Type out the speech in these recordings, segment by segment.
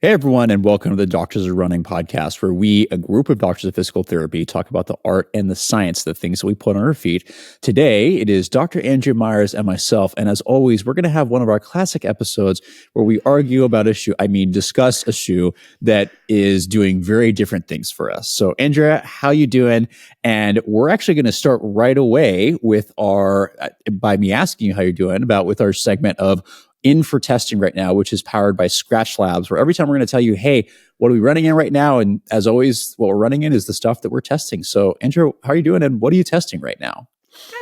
Hey, everyone, and welcome to the Doctors of Running podcast, where we, a group of doctors of physical therapy, talk about the art and the science, the things that we put on our feet. Today, it is Dr. Andrea Myers and myself. And as always, we're going to have one of our classic episodes where we argue about discuss a shoe that is doing very different things for us. So, Andrea, how you doing? And we're actually going to start right away with by me asking you how you're doing, with our segment of in for testing right now, which is powered by Scratch Labs, where every time we're going to tell you, hey, what are we running in right now? And as always, what we're running in is the stuff that we're testing. So, Andrew, how are you doing? And what are you testing right now?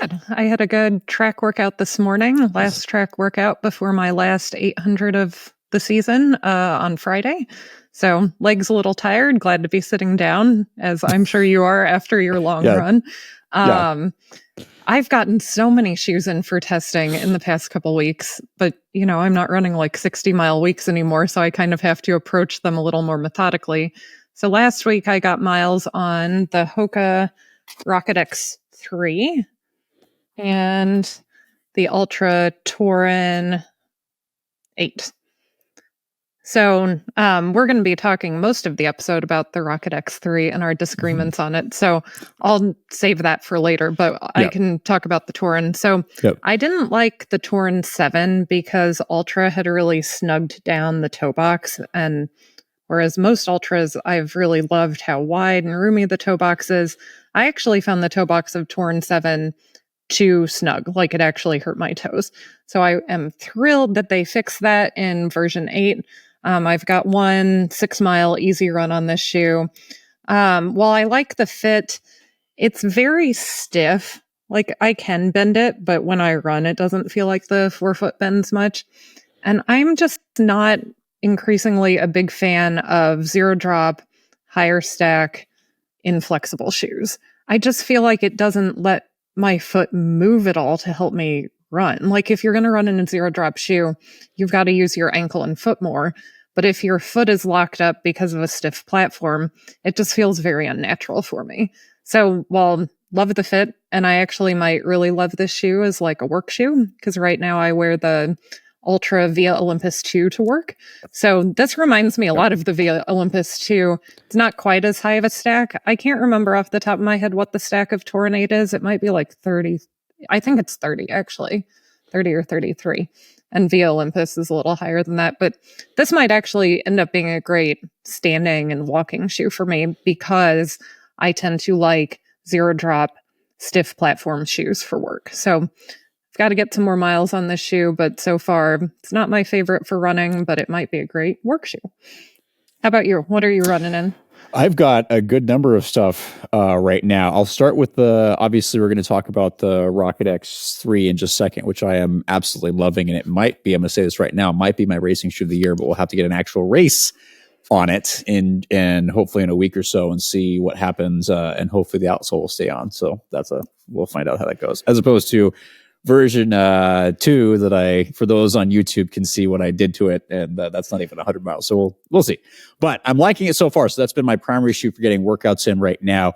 Good. I had a good track workout this morning, last track workout before my last 800 of the season on Friday. So legs a little tired, glad to be sitting down, as I'm sure you are after your long run. I've gotten so many shoes in for testing in the past couple weeks, but I'm not running like 60-mile weeks anymore, so I kind of have to approach them a little more methodically. So last week I got miles on the Hoka Rocket X 3 and the Ultra Taurin 8. So we're going to be talking most of the episode about the Rocket X3 and our disagreements on it. So I'll save that for later, but I can talk about the Taurin. So I didn't like the Taurin 7 because Ultra had really snugged down the toe box. And whereas most Ultras, I've really loved how wide and roomy the toe box is, I actually found the toe box of Taurin 7 too snug, like it actually hurt my toes. So I am thrilled that they fixed that in version 8. I've got one 6-mile easy run on this shoe. While I like the fit, it's very stiff. Like I can bend it, but when I run, it doesn't feel like the forefoot bends much. And I'm just not increasingly a big fan of zero drop, higher stack, inflexible shoes. I just feel like it doesn't let my foot move at all to help me run. Like if you're going to run in a zero drop shoe, you've got to use your ankle and foot more. But if your foot is locked up because of a stiff platform, it just feels very unnatural for me. So while love the fit, and I actually might really love this shoe as like a work shoe, because right now I wear the Ultra Via Olympus 2 to work. So this reminds me a lot of the Via Olympus 2. It's not quite as high of a stack. I can't remember off the top of my head what the stack of Taurin 8 is. It might be like 30. I think it's 30 actually, 30 or 33. And Via Olympus is a little higher than that. But this might actually end up being a great standing and walking shoe for me because I tend to like zero drop, stiff platform shoes for work. So I've got to get some more miles on this shoe, but so far it's not my favorite for running, but it might be a great work shoe. How about you? What are you running in? I've got a good number of stuff right now. I'll start with obviously we're going to talk about the Rocket X3 in just a second, which I am absolutely loving. And it might be, I'm going to say this right now, it might be my racing shoe of the year, but we'll have to get an actual race on it and hopefully in a week or so and see what happens. And hopefully the outsole will stay on. So we'll find out how that goes, as opposed to version 2 that for those on YouTube can see what I did to it. And that's not even 100 miles. So we'll see, but I'm liking it so far. So that's been my primary shoe for getting workouts in right now.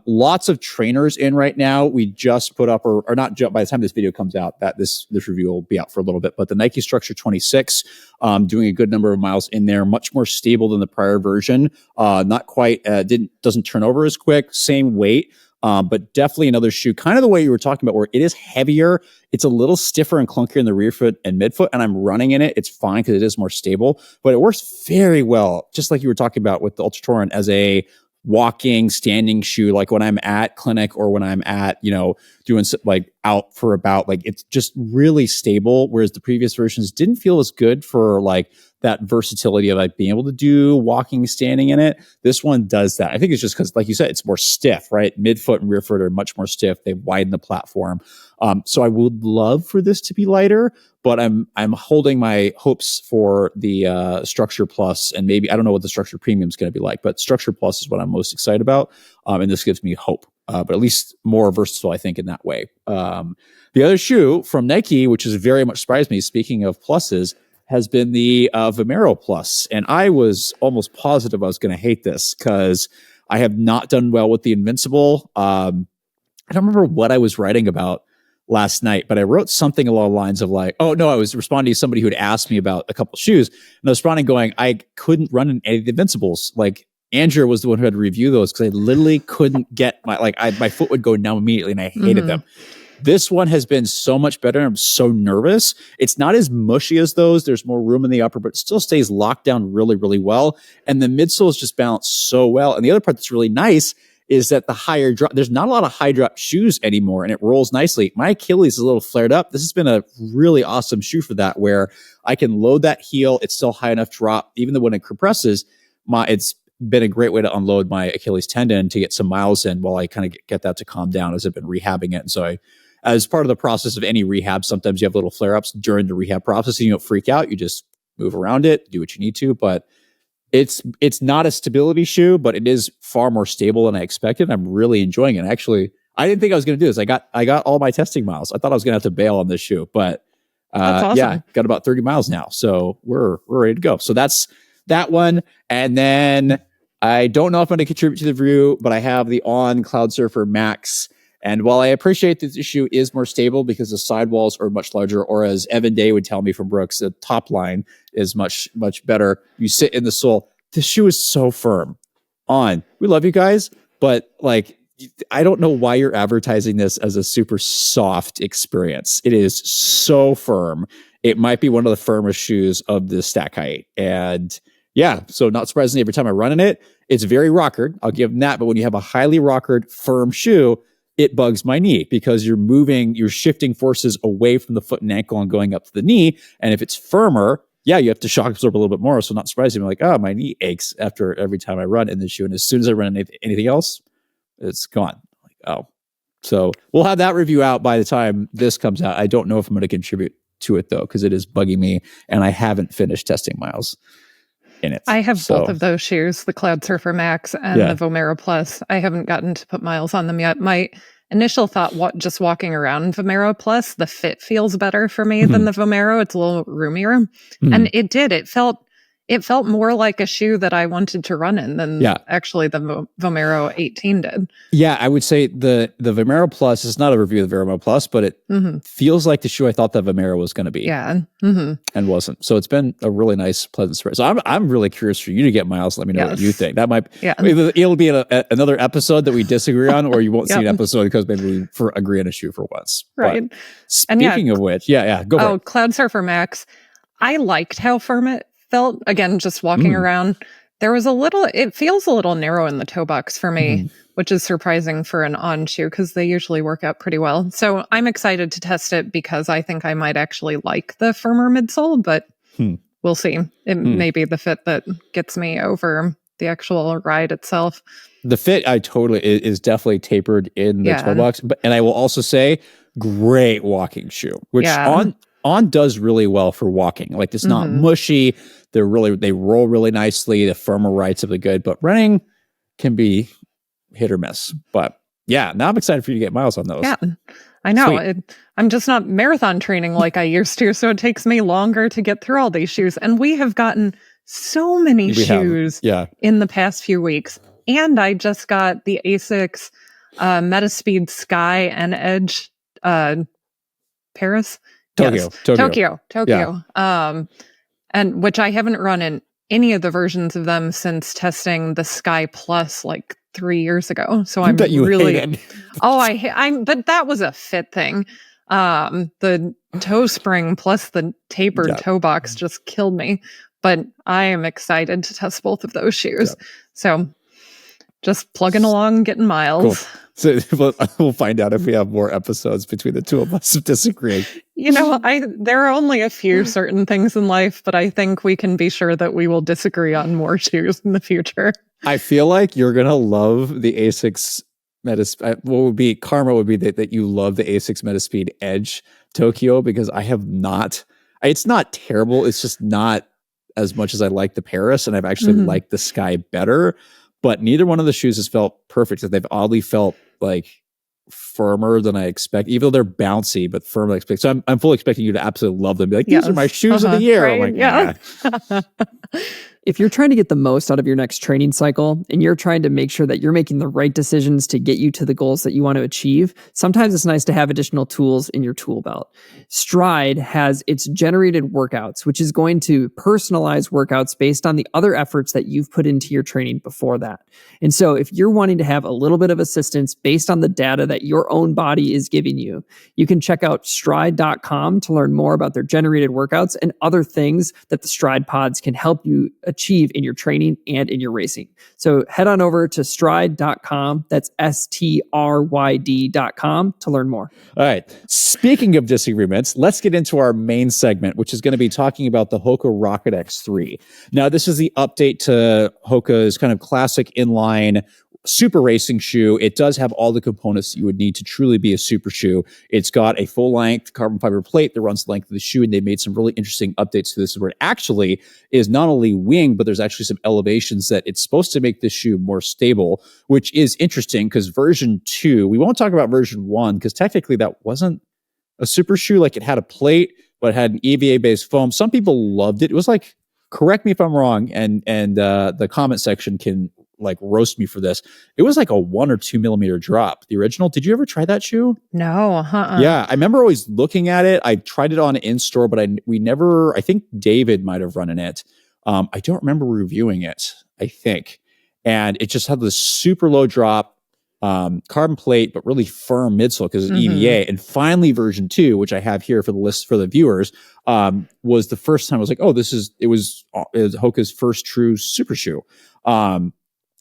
Lots of trainers in right now. We just put up, or not, by the time this video comes out, that this review will be out for a little bit, but the Nike Structure 26, doing a good number of miles in there, much more stable than the prior version. Not quite, doesn't turn over as quick, same weight. But definitely another shoe, kind of the way you were talking about, where it is heavier. It's a little stiffer and clunkier in the rear foot and midfoot, and I'm running in it. It's fine because it is more stable, but it works very well, just like you were talking about with the Ultra Taurin, as a walking, standing shoe. Like when I'm at clinic or when I'm at, doing like out for about, like it's just really stable. Whereas the previous versions didn't feel as good for like that versatility of like being able to do walking, standing in it. This one does that. I think it's just because, like you said, it's more stiff, right? Midfoot and rear foot are much more stiff. They widen the platform. So I would love for this to be lighter, but I'm holding my hopes for the Structure Plus, and maybe, I don't know what the Structure Premium is going to be like, but Structure Plus is what I'm most excited about. And this gives me hope, but at least more versatile, I think, in that way. The other shoe from Nike, which has very much surprised me, speaking of pluses, has been the Vomero Plus. And I was almost positive I was going to hate this because I have not done well with the Invincible. I don't remember what I was writing about last night, but I wrote something along the lines of like, oh no, I was responding to somebody who had asked me about a couple shoes, and I was responding going, I couldn't run in any of the Invincibles. Like Andrea was the one who had to review those because I literally couldn't get my foot would go numb immediately, and I hated them. This one has been so much better. I'm so nervous. It's not as mushy as those. There's more room in the upper, but it still stays locked down really, really well. And the midsole is just balanced so well. And the other part that's really nice is that the higher drop, there's not a lot of high drop shoes anymore, and it rolls nicely. My Achilles is a little flared up. This has been a really awesome shoe for that, where I can load that heel. It's still high enough drop. Even though when it compresses, it's been a great way to unload my Achilles tendon to get some miles in while I kind of get that to calm down as I've been rehabbing it. And so as part of the process of any rehab, sometimes you have little flare-ups during the rehab process, and you don't freak out. You just move around it, do what you need to, but it's not a stability shoe, but it is far more stable than I expected. I'm really enjoying it. Actually, I didn't think I was going to do this. I got all my testing miles. I thought I was going to have to bail on this shoe, but that's awesome. yeah, got about 30 miles now. So we're ready to go. So that's that one. And then I don't know if I'm going to contribute to the review, but I have the On Cloud Surfer Max. And while I appreciate that this shoe is more stable because the sidewalls are much larger, or as Evan Day would tell me from Brooks, the top line is much, much better. You sit in the sole. This shoe is so firm. On. We love you guys, but like, I don't know why you're advertising this as a super soft experience. It is so firm. It might be one of the firmest shoes of the stack height. And yeah, so not surprisingly, every time I run in it, it's very rockered. I'll give them that. But when you have a highly rockered, firm shoe, it bugs my knee because you're shifting forces away from the foot and ankle and going up to the knee. And if it's firmer, yeah, you have to shock absorb a little bit more. So not surprising, I'm like, oh, my knee aches after every time I run in this shoe. And as soon as I run anything else, it's gone. Like, oh. So we'll have that review out by the time this comes out. I don't know if I'm going to contribute to it though, because it is bugging me and I haven't finished testing miles in it. I have both of those shoes, the Cloud Surfer Max and the Vomero Plus. I haven't gotten to put miles on them yet. My initial thought, just walking around Vomero Plus, the fit feels better for me than the Vomero. It's a little roomier. And it did. It felt more like a shoe that I wanted to run in than actually the Vomero 18 did. Yeah, I would say the Vomero Plus is not a review of the Vomero Plus, but it feels like the shoe I thought the Vomero was going to be. Yeah. And wasn't. So it's been a really nice, pleasant surprise. So I'm really curious for you to get miles. Let me know what you think. That might it'll be another episode that we disagree on, or you won't see an episode because maybe we agree on a shoe for once. Right. But speaking of which, go for it. Cloud Surfer Max. I liked how firm it felt. Again, just walking around, it feels a little narrow in the toe box for me, which is surprising for an On shoe because they usually work out pretty well. So I'm excited to test it because I think I might actually like the firmer midsole, but we'll see. It may be the fit that gets me over the actual ride itself. The fit is definitely tapered in the toe box, and I will also say great walking shoe, which On does really well for walking. Like, it's not mushy. They roll really nicely. The firmer ride's really good, but running can be hit or miss. But yeah, now I'm excited for you to get miles on those. Yeah, I know. I'm just not marathon training like I used to, so it takes me longer to get through all these shoes. And we have gotten so many shoes in the past few weeks. And I just got the ASICS Metaspeed Sky and Edge Paris. Tokyo. Yeah. And which I haven't run in any of the versions of them since testing the Sky Plus like 3 years ago. So I'm really, but that was a fit thing. The toe spring plus the tapered toe box just killed me. But I am excited to test both of those shoes. Yeah. So just plugging along, getting miles. Cool. So we'll find out if we have more episodes between the two of us disagreeing. There are only a few certain things in life, but I think we can be sure that we will disagree on more shoes in the future. I feel like you're going to love the ASICS Metaspeed. Karma would be that you love the ASICS Metaspeed Edge Tokyo, because I have not. It's not terrible. It's just not as much as I like the Paris, and I've actually liked the Sky better. But neither one of the shoes has felt perfect. They've oddly felt like firmer than I expect, even though they're bouncy, but firm than I expect. So I'm fully expecting you to absolutely love them. Be like, these are my shoes of the year. Right? I'm like, If you're trying to get the most out of your next training cycle and you're trying to make sure that you're making the right decisions to get you to the goals that you want to achieve, sometimes it's nice to have additional tools in your tool belt. Stryd has its generated workouts, which is going to personalize workouts based on the other efforts that you've put into your training before that. And so if you're wanting to have a little bit of assistance based on the data that your own body is giving you, you can check out stryd.com to learn more about their generated workouts and other things that the Stryd pods can help you achieve in your training and in your racing. So head on over to stryd.com. That's stryd.com to learn more. All right. Speaking of disagreements, let's get into our main segment, which is going to be talking about the Hoka Rocket X3. Now, this is the update to Hoka's kind of classic inline super racing shoe. It does have all the components that you would need to truly be a super shoe. It's got a full length carbon fiber plate that runs the length of the shoe, and they made some really interesting updates to this where it actually is not only wing, but there's actually some elevations that it's supposed to make this shoe more stable, which is interesting because version 2, we won't talk about version 1 because technically that wasn't a super shoe. Like, it had a plate, but it had an EVA based foam. Some people loved it. It was like, correct me if I'm wrong, and the comment section can like roast me for this. It was like a 1 or 2 millimeter drop. The original. Did you ever try that shoe? No. Yeah, I remember always looking at it. I tried it on in store, but we never. I think David might have run in it. I don't remember reviewing it. I think, and it just had this super low drop, carbon plate, but really firm midsole because it's EVA. And finally, version 2, which I have here for the list for the viewers, was the first time I was like, oh, it was Hoka's first true super shoe.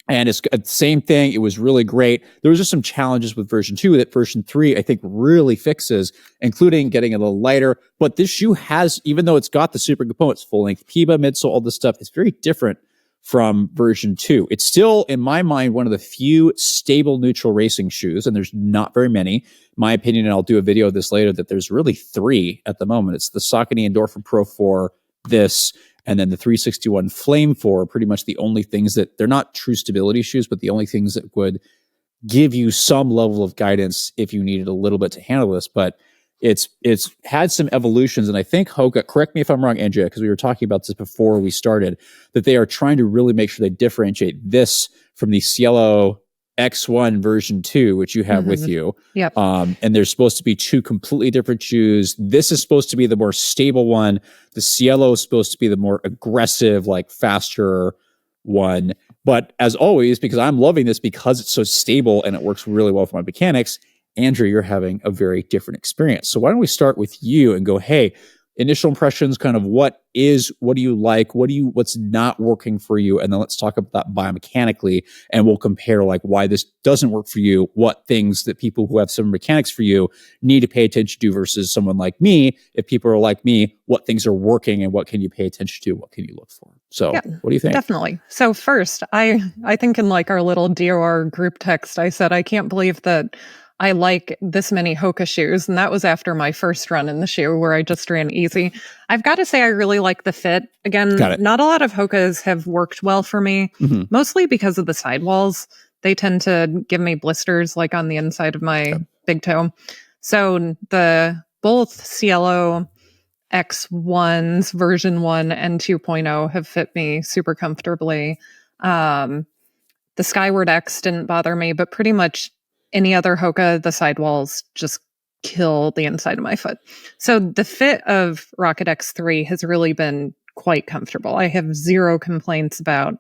And it's the same thing. It was really great. There was just some challenges with version 2 that version 3, I think, really fixes, including getting a little lighter. But this shoe has, even though it's got the super components, full length PIBA, midsole, all this stuff, it's very different from version 2. It's still, in my mind, one of the few stable neutral racing shoes, and there's not very many. In my opinion, and I'll do a video of this later, that there's really 3 at the moment. It's the Saucony Endorphin Pro 4, this, and then the 361 Flame 4 are pretty much the only things that, they're not true stability shoes, but the only things that would give you some level of guidance if you needed a little bit to handle this. But it's had some evolutions, and I think Hoka, correct me if I'm wrong, Andrea, because we were talking about this before we started, that they are trying to really make sure they differentiate this from the Cielo X1 version 2, which you have with you. Yep. And there's supposed to be 2 completely different shoes. This is supposed to be the more stable one. The Cielo is supposed to be the more aggressive, like faster one. But as always, because I'm loving this because it's so stable and it works really well for my mechanics, Andrew, you're having a very different experience. So why don't we start with you and go, hey, initial impressions, kind of what do you like? What's not working for you? And then let's talk about that biomechanically, and we'll compare like why this doesn't work for you, what things that people who have some mechanics for you need to pay attention to versus someone like me. If people are like me, what things are working and what can you pay attention to? What can you look for? So what do you think? Definitely. So first, I think in like our little DOR group text, I said, I can't believe that I like this many Hoka shoes. And that was after my first run in the shoe where I just ran easy. I've got to say, I really like the fit. Again, not a lot of Hokas have worked well for me, mostly because of the sidewalls. They tend to give me blisters like on the inside of my big toe. So both Cielo X1s, version 1 and 2.0 have fit me super comfortably. The Skyward X didn't bother me, but pretty much any other Hoka, the sidewalls just kill the inside of my foot. So the fit of Rocket X3 has really been quite comfortable. I have zero complaints about,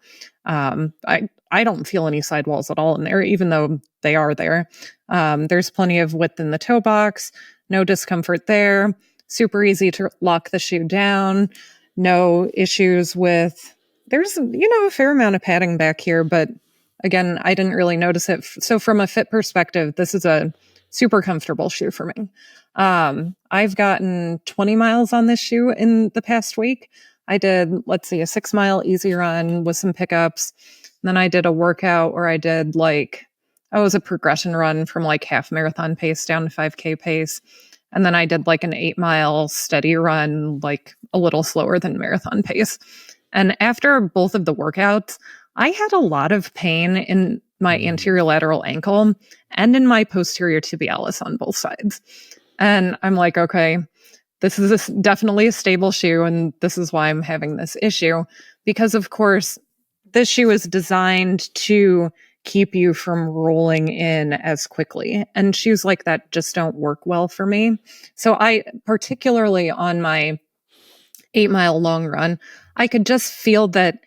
I don't feel any sidewalls at all in there, even though they are there. There's plenty of width in the toe box, no discomfort there, super easy to lock the shoe down, no issues with, there's, a fair amount of padding back here, but again, I didn't really notice it. So from a fit perspective, this is a super comfortable shoe for me. I've gotten 20 miles on this shoe in the past week. I did, a 6 mile easy run with some pickups. And then I did a workout where I did it was a progression run from like half marathon pace down to 5K pace. And then I did like an 8 mile steady run, like a little slower than marathon pace. And after both of the workouts, I had a lot of pain in my anterior lateral ankle and in my posterior tibialis on both sides. And I'm like, okay, this is definitely a stable shoe, and this is why I'm having this issue. because of course this shoe is designed to keep you from rolling in as quickly. And shoes like that just don't work well for me. So I, particularly on my 8-mile long run, I could just feel that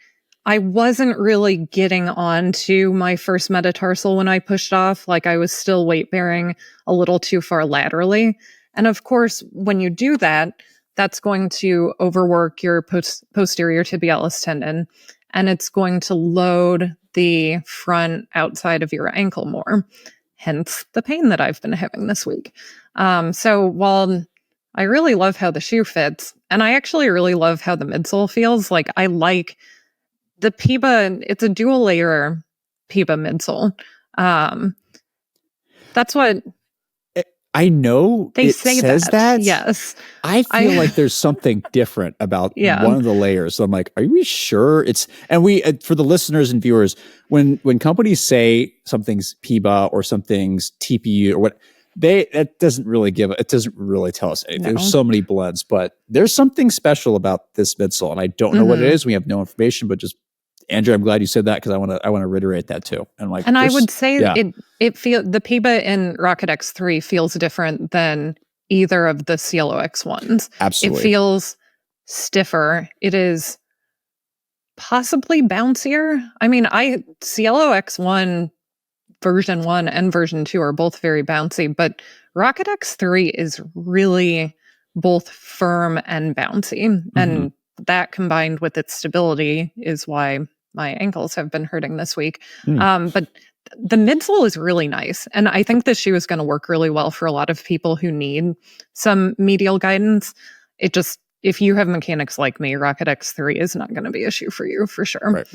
I wasn't really getting onto my first metatarsal when I pushed off. Like I was still weight bearing a little too far laterally. And of course, when you do that, that's going to overwork your posterior tibialis tendon, and it's going to load the front outside of your ankle more. Hence the pain that I've been having this week. So while I really love how the shoe fits, and I actually really love how the midsole feels, like I like the PIBA, it's a dual layer PIBA midsole. That's what I know they it say says that. Yes. I feel like there's something different about Yeah. one of the layers. So I'm like, are we sure? And we, for the listeners and viewers, when companies say something's PIBA or something's TPU or what, it doesn't really tell us anything. No. There's so many blends, but there's something special about this midsole, and I don't know what it is. We have no information, but just Andrea, I'm glad you said that because I want to reiterate that too. And I would say it feel the PIBA in Rocket X3 feels different than either of the Cielo X ones. Absolutely, it feels stiffer. It is possibly bouncier. I mean, Cielo X1 version 1 and version 2 are both very bouncy, but Rocket X3 is really both firm and bouncy, and that combined with its stability is why my ankles have been hurting this week. But the midsole is really nice. And I think this shoe is going to work really well for a lot of people who need some medial guidance. If you have mechanics like me, Rocket X3 is not going to be a shoe for you for sure. Right.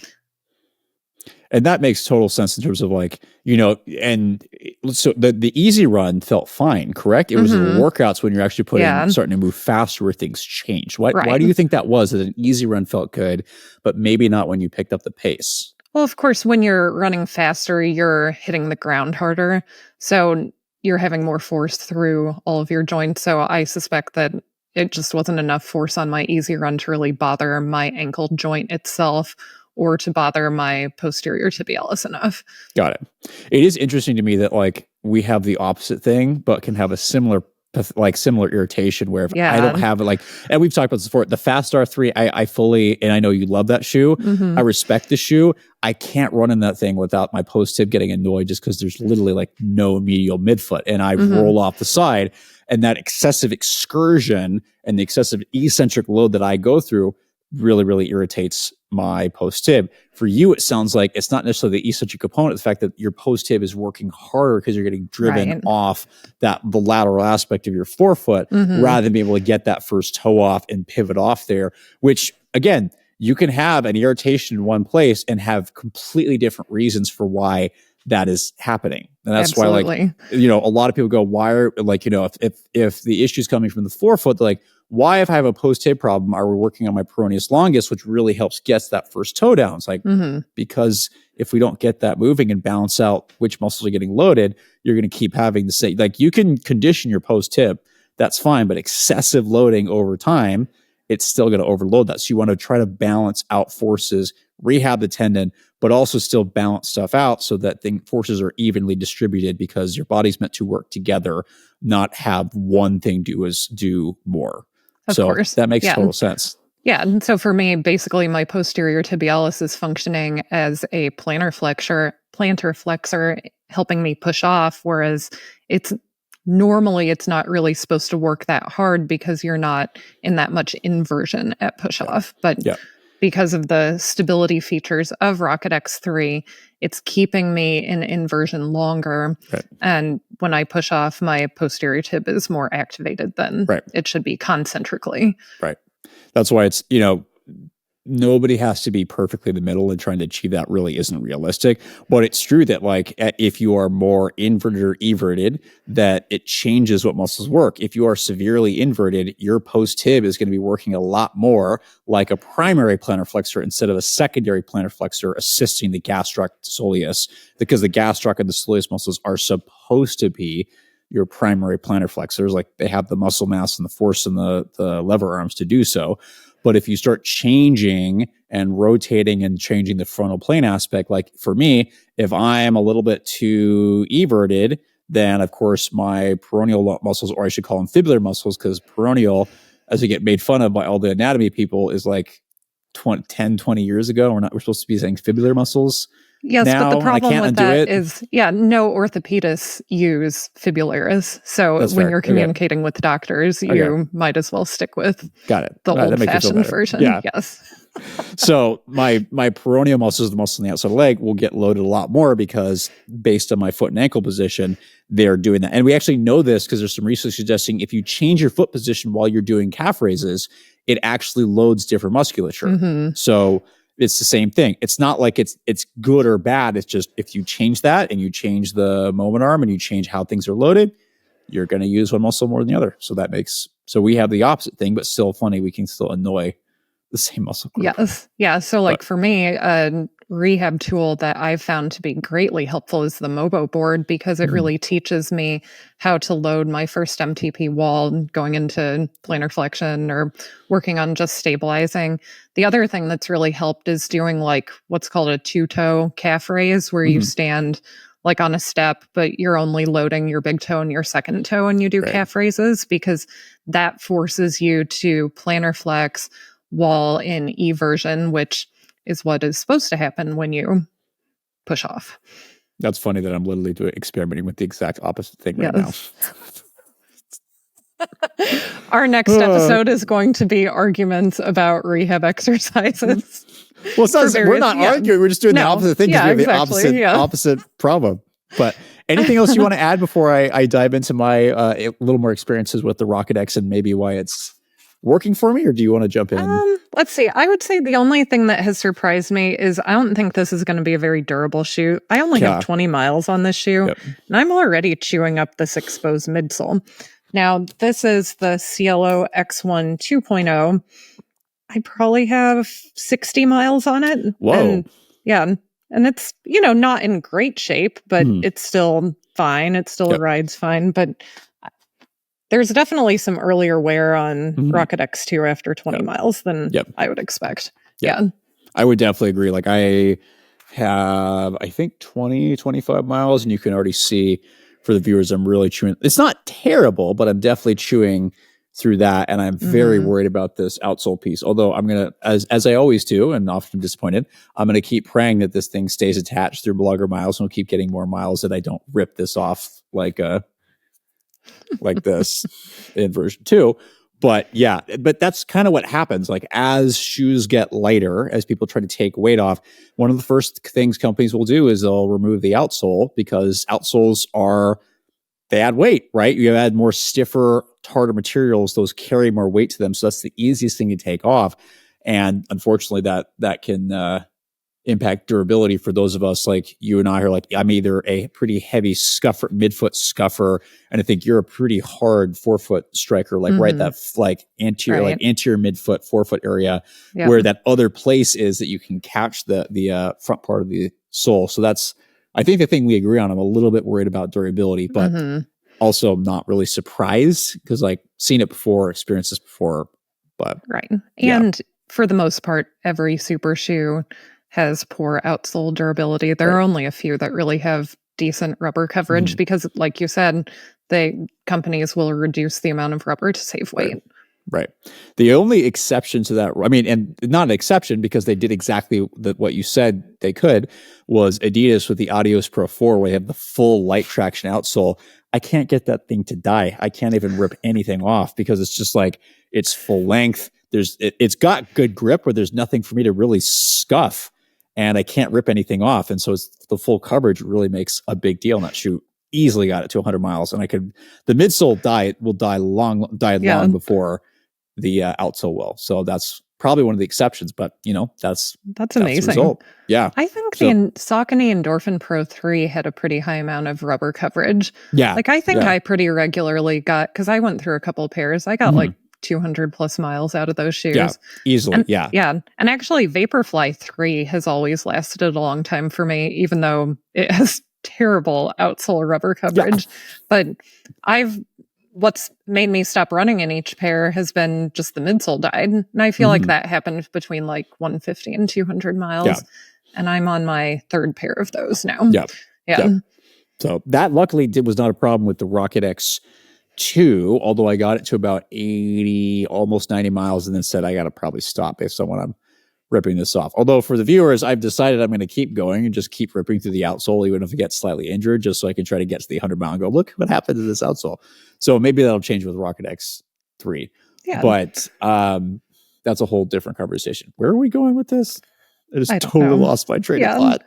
And that makes total sense in terms of and so the easy run felt fine, correct? It was the workouts when you're actually starting to move faster where things change. Why do you think that was? That an easy run felt good, but maybe not when you picked up the pace? Well, of course, when you're running faster, you're hitting the ground harder. So you're having more force through all of your joints. So I suspect that it just wasn't enough force on my easy run to really bother my ankle joint itself or to bother my posterior tibialis enough. Got it. It is interesting to me that we have the opposite thing, but can have a similar irritation where if I don't have it, and we've talked about this before, the Fast R3, I fully, and I know you love that shoe. I respect the shoe. I can't run in that thing without my post tib getting annoyed just because there's literally no medial midfoot and I roll off the side, and that excessive excursion and the excessive eccentric load that I go through really, really irritates my post tib. For you, it sounds like it's not necessarily the eccentric component, the fact that your post tib is working harder because you're getting driven off the lateral aspect of your forefoot rather than being able to get that first toe off and pivot off there, which again, you can have an irritation in one place and have completely different reasons for why that is happening. And that's why a lot of people go, why are if the issue is coming from the forefoot, they're like, why, if I have a post-tib problem, are we working on my peroneus longus, which really helps get that first toe down? It's like, because if we don't get that moving and balance out which muscles are getting loaded, you're going to keep having the same, you can condition your post-tib, that's fine, but excessive loading over time, it's still going to overload that. So you want to try to balance out forces, rehab the tendon, but also still balance stuff out so that forces are evenly distributed because your body's meant to work together, not have one thing do more. Of course. That makes total sense. Yeah. And so for me, basically my posterior tibialis is functioning as a plantar flexor, helping me push off, whereas it's not really supposed to work that hard because you're not in that much inversion at push off. But because of the stability features of Rocket X3, it's keeping me in inversion longer. Right. And when I push off, my posterior tib is more activated than it should be concentrically. Right. That's why it's, nobody has to be perfectly in the middle, and trying to achieve that really isn't realistic. But it's true that if you are more inverted or everted, that it changes what muscles work. If you are severely inverted, your post tib is going to be working a lot more like a primary plantar flexor instead of a secondary plantar flexor assisting the gastroc soleus, because the gastroc and the soleus muscles are supposed to be your primary plantar flexors. They have the muscle mass and the force and the lever arms to do so. But if you start changing and rotating and changing the frontal plane aspect. Like for me, if I am a little bit too everted, then of course my peroneal muscles, or I should call them fibular muscles, because peroneal, as we get made fun of by all the anatomy people, is like 10-20 years ago. We're supposed to be saying fibular muscles. Yes, now, but the problem with that it. is, no orthopedists use fibularis. So That's when fair. you're communicating with doctors, you might as well stick with the old-fashioned version. Yeah. Yes. So my peroneal muscles, the muscles on the outside of the leg, will get loaded a lot more because based on my foot and ankle position, they're doing that. And we actually know this because there's some research suggesting if you change your foot position while you're doing calf raises, it actually loads different musculature. Mm-hmm. So it's the same thing. It's not like it's good or bad. It's just if you change that and you change the moment arm and you change how things are loaded, you're going to use one muscle more than the other. So we have the opposite thing, but still funny. We can still annoy the same muscle group. Yes. Yeah. So like for me, a rehab tool that I've found to be greatly helpful is the Mobo board, because it really teaches me how to load my first MTP wall going into plantar flexion or working on just stabilizing. The other thing that's really helped is doing like what's called a 2-toe calf raise, where you stand like on a step, but you're only loading your big toe and your second toe when you do calf raises, because that forces you to plantar flex while in eversion, which is what is supposed to happen when you push off. That's funny that I'm literally experimenting with the exact opposite thing right now. Our next episode is going to be arguments about rehab exercises. Well, it's not, we're not arguing. We're just doing the opposite thing because we have the opposite problem. But anything else you want to add before I dive into my a little more experiences with the Rocket X and maybe why it's working for me, or do you want to jump in? Let's see. I would say the only thing that has surprised me is I don't think this is going to be a very durable shoe. I only have 20 miles on this shoe, and I'm already chewing up this exposed midsole. Now, this is the Cielo X1 2.0. I probably have 60 miles on it. Whoa. And it's, not in great shape, but it's still fine. It still rides fine, but there's definitely some earlier wear on Rocket X2 after 20 miles than I would expect. Yeah. I would definitely agree. Like I have, I think 20, 25 miles, and you can already see for the viewers, I'm really chewing. It's not terrible, but I'm definitely chewing through that. And I'm very worried about this outsole piece. Although I'm going to, as I always do, and often disappointed, I'm going to keep praying that this thing stays attached through longer miles and we'll keep getting more miles, that I don't rip this off like this in version 2. But but that's kind of what happens. Like as shoes get lighter, as people try to take weight off, one of the first things companies will do is they'll remove the outsole, because outsoles they add weight, right? You add more stiffer, harder materials, those carry more weight to them. So that's the easiest thing to take off. And unfortunately that can impact durability for those of us like you and I are like, I'm either a pretty heavy scuffer, midfoot scuffer, and I think you're a pretty hard forefoot striker, like right that like anterior midfoot, forefoot area, where that other place is that you can catch the front part of the sole. So that's, I think, the thing we agree on. I'm a little bit worried about durability, but also not really surprised because like seen it before, experienced this before, but and for the most part, every super shoe has poor outsole durability. There are only a few that really have decent rubber coverage because, like you said, companies will reduce the amount of rubber to save weight. Right. The only exception to that, I mean, and not an exception because they did exactly what you said they could, was Adidas with the Adios Pro 4, where they have the full light traction outsole. I can't get that thing to die. I can't even rip anything off because it's just like, it's full length. It's got good grip where there's nothing for me to really scuff, and I can't rip anything off. And so the full coverage really makes a big deal in that shoe. Easily got it to 100 miles, and the midsole will die long before the outsole will. So that's probably one of the exceptions, but that's amazing. The yeah. I think the Saucony Endorphin Pro 3 had a pretty high amount of rubber coverage. Yeah. Like I think I pretty regularly got, because I went through a couple of pairs, I got like 200 plus miles out of those shoes. Yeah, easily. And actually Vaporfly 3 has always lasted a long time for me, even though it has terrible outsole rubber coverage. But I've what's made me stop running in each pair has been just the midsole died. And I feel like that happened between like 150 and 200 miles. Yeah. And I'm on my third pair of those now. Yeah. So that luckily was not a problem with the Rocket X2, although I got it to about 80, almost 90 miles and then said, I got to probably stop based on what I'm ripping this off. Although for the viewers, I've decided I'm going to keep going and just keep ripping through the outsole, even if it gets slightly injured, just so I can try to get to the 100 mile and go, look what happened to this outsole. So maybe that'll change with Rocket X3. Yeah. But that's a whole different conversation. Where are we going with this? I just totally know. lost my train of thought.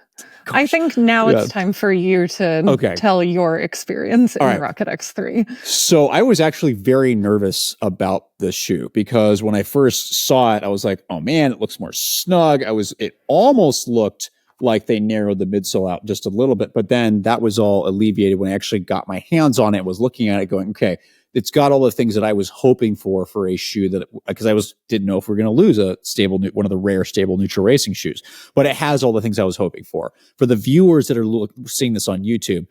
Gosh. I think now it's time for you to tell your experience in Rocket X3. So I was actually very nervous about this shoe because when I first saw it, I was like, oh man, it looks more snug. It almost looked like they narrowed the midsole out just a little bit, but then that was all alleviated when I actually got my hands on it, was looking at it going, okay, it's got all the things that I was hoping for a shoe that, because I didn't know if we were going to lose a stable, one of the rare stable neutral racing shoes, but it has all the things I was hoping for. For the viewers that are seeing this on YouTube,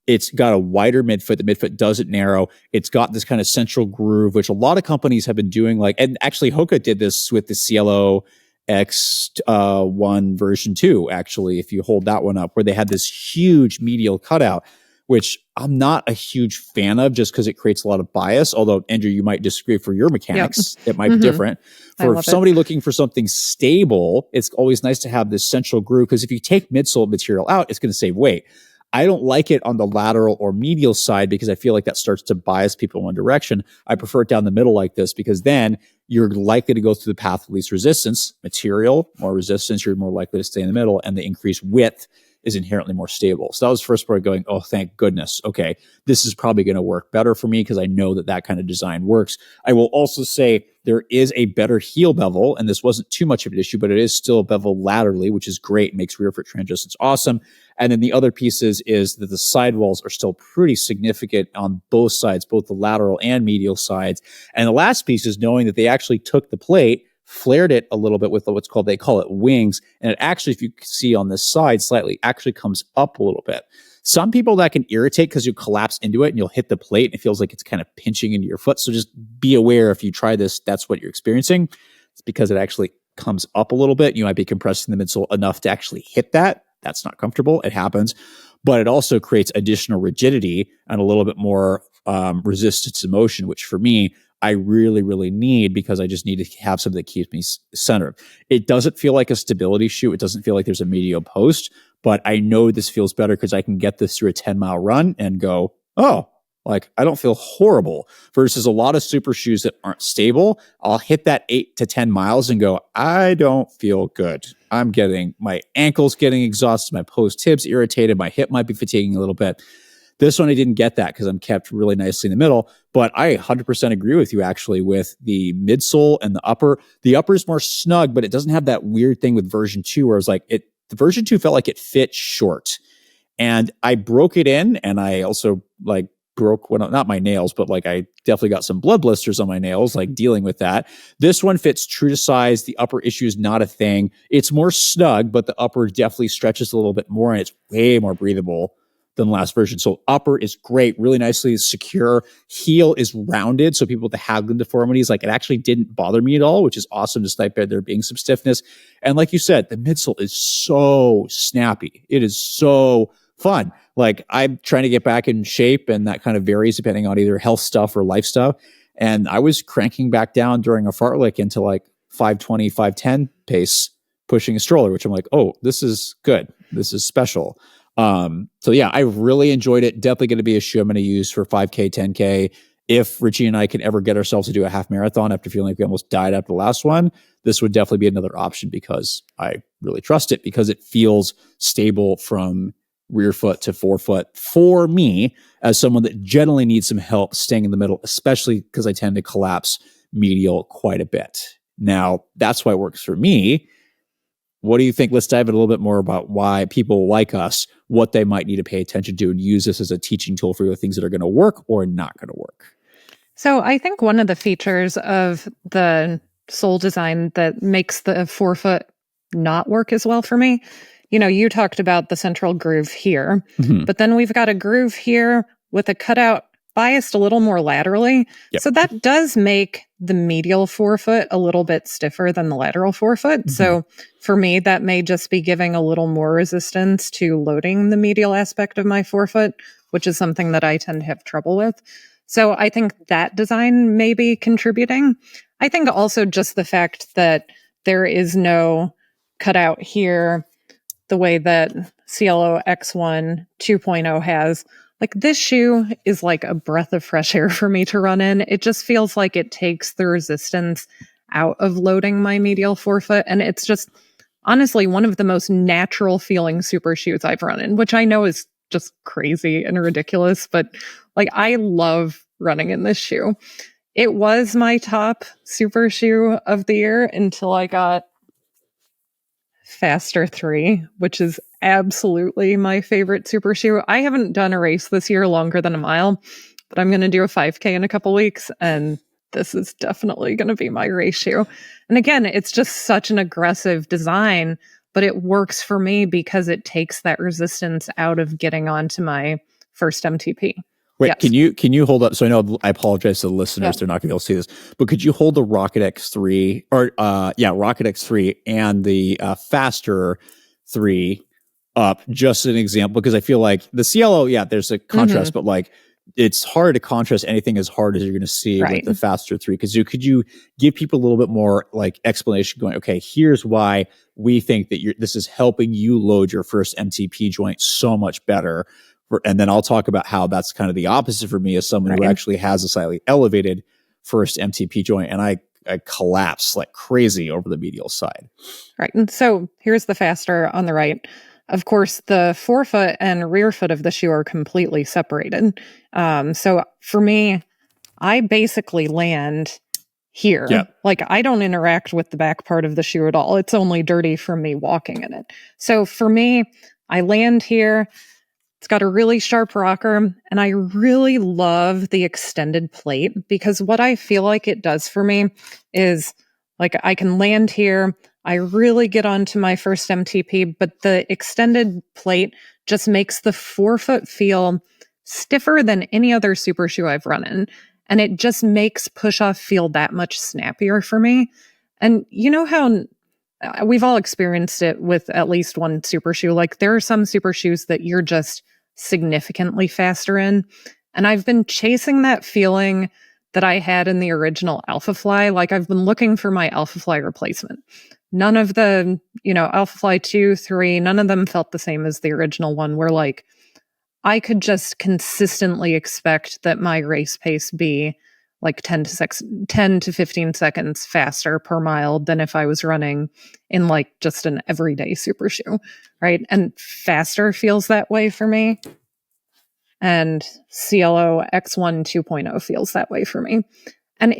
it's got a wider midfoot. The midfoot doesn't narrow. It's got this kind of central groove, which a lot of companies have been doing. And actually Hoka did this with the Cielo X 1 version 2, actually, if you hold that one up, where they had this huge medial cutout, which I'm not a huge fan of just because it creates a lot of bias. Although, Andrew, you might disagree for your mechanics. It might be different. For somebody looking for something stable, it's always nice to have this central groove, because if you take midsole material out, it's going to save weight. I don't like it on the lateral or medial side because I feel like that starts to bias people in one direction. I prefer it down the middle like this, because then you're likely to go through the path of least resistance. Material, more resistance, you're more likely to stay in the middle, and the increased width is inherently more stable. So that was the first part going, oh, thank goodness. Okay, this is probably going to work better for me because I know that kind of design works. I will also say there is a better heel bevel, and this wasn't too much of an issue, but it is still a bevel laterally, which is great, makes rear foot transitions awesome. And then the other pieces is that the sidewalls are still pretty significant on both sides, both the lateral and medial sides. And the last piece is knowing that they actually took the plate, flared it a little bit with they call it wings. And it actually, if you see on this side slightly, actually comes up a little bit. Some people that can irritate because you collapse into it and you'll hit the plate and it feels like it's kind of pinching into your foot. So just be aware if you try this, that's what you're experiencing. It's because it actually comes up a little bit. You might be compressing the midsole enough to actually hit that. That's not comfortable. It happens. But it also creates additional rigidity and a little bit more resistance to motion, which for me, I really, really need, because I just need to have something that keeps me centered. It doesn't feel like a stability shoe. It doesn't feel like there's a medial post, but I know this feels better because I can get this through a 10-mile run and go, oh, like I don't feel horrible, versus a lot of super shoes that aren't stable. I'll hit that 8 to 10 miles and go, I don't feel good. My ankles getting exhausted, my post hips irritated, my hip might be fatiguing a little bit. This one, I didn't get that because I'm kept really nicely in the middle, but I 100% agree with you actually with the midsole and the upper. The upper is more snug, but it doesn't have that weird thing with version 2 where the version 2 felt like it fit short. And I broke it in, and I also broke not my nails, but I definitely got some blood blisters on my nails, dealing with that. This one fits true to size. The upper issue is not a thing. It's more snug, but the upper definitely stretches a little bit more, and it's way more breathable than the last version. So upper is great, really nicely secure. Heel is rounded, so people with the Haglund deformities, it actually didn't bother me at all, which is awesome, despite there being some stiffness. And like you said, the midsole is so snappy. It is so fun. I'm trying to get back in shape, and that kind of varies depending on either health stuff or life stuff. And I was cranking back down during a fartlek into 520, 510 pace, pushing a stroller, which I'm like, oh, this is good. This is special. So yeah, I really enjoyed it. Definitely going to be a shoe I'm going to use for 5K, 10K. If Richie and I can ever get ourselves to do a half marathon after feeling like we almost died after the last one, this would definitely be another option, because I really trust it, because it feels stable from rear foot to forefoot for me, as someone that generally needs some help staying in the middle, especially because I tend to collapse medial quite a bit. Now, that's why it works for me. What do you think? Let's dive in a little bit more about why people like us, what they might need to pay attention to, and use this as a teaching tool for the things that are going to work or not going to work. So I think one of the features of the sole design that makes the forefoot not work as well for me, you talked about the central groove here, but then we've got a groove here with a cutout biased a little more laterally. Yep. So that does make the medial forefoot a little bit stiffer than the lateral forefoot. So for me, that may just be giving a little more resistance to loading the medial aspect of my forefoot, which is something that I tend to have trouble with. So I think that design may be contributing. I think also just the fact that there is no cutout here the way that Cielo X1 2.0 has. Like, this shoe is like a breath of fresh air for me to run in. It just feels like it takes the resistance out of loading my medial forefoot. And it's just honestly one of the most natural feeling super shoes I've run in, which I know is just crazy and ridiculous, but like, I love running in this shoe. It was my top super shoe of the year until I got Faster 3, which is absolutely my favorite super shoe. I haven't done a race this year longer than a mile, but I'm going to do a 5K in a couple weeks, and this is definitely going to be my race shoe. And again, it's just such an aggressive design, but it works for me because it takes that resistance out of getting onto my first MTP. Wait, Yes. can you hold up? So I know, I apologize to the listeners; they're not going to be able to see this. But could you hold the Rocket X3 or Rocket X3 and the Faster 3 up, just an example? Because I feel like the Cielo, there's a contrast, but like, it's hard to contrast anything as hard as you're going to see with the Faster 3. Because could you give people a little bit more like explanation, going, okay, here's why we think that this is helping you load your first MTP joint so much better. And then I'll talk about how that's kind of the opposite for me as someone who actually has a slightly elevated first MTP joint, and I collapse like crazy over the medial side. Right. And so here's the Faster on the right. Of course, the forefoot and rear foot of the shoe are completely separated. So for me, I basically land here. Yeah. Like, I don't interact with the back part of the shoe at all. It's only dirty from me walking in it. So for me, I land here. It's got a really sharp rocker, and I really love the extended plate, because what I feel like it does for me is, like, I can land here, I really get onto my first MTP, but the extended plate just makes the forefoot feel stiffer than any other super shoe I've run in. And it just makes push-off feel that much snappier for me. And you know how we've all experienced it with at least one super shoe. Like, there are some super shoes that you're just significantly faster in. And I've been chasing that feeling that I had in the original Alpha Fly. Like, I've been looking for my Alpha Fly replacement. None of the, Alpha Fly 2, 3, none of them felt the same as the original one, where like, I could just consistently expect that my race pace be like 10 to 15 seconds faster per mile than if I was running in like just an everyday super shoe, right? And Faster feels that way for me. And Cielo X1 2.0 feels that way for me. And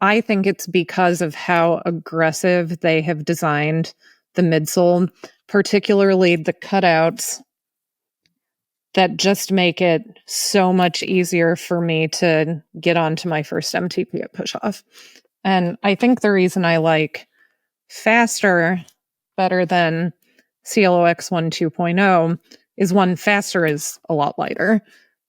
I think it's because of how aggressive they have designed the midsole, particularly the cutouts, that just make it so much easier for me to get onto my first MTP at push-off. And I think the reason I like Faster better than Cielo X1 2.0 is, one, Faster is a lot lighter.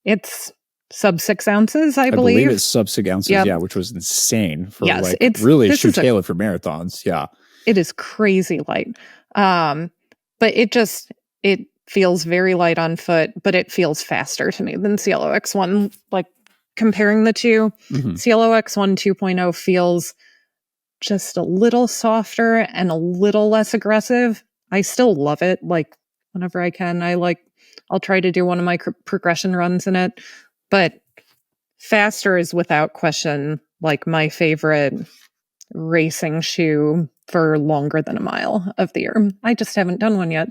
It's sub 6 ounces, I believe. I believe it's sub 6 ounces, which was insane for it's really a shoe tailored for marathons. Yeah. It is crazy light. But it feels very light on foot, but it feels faster to me than Cielo X1. Like, comparing the two, Cielo X1 2.0 feels just a little softer and a little less aggressive. I still love it. Like, whenever I can, I'll try to do one of my progression runs in it. But Faster is without question like my favorite racing shoe for longer than a mile of the year. I just haven't done one yet.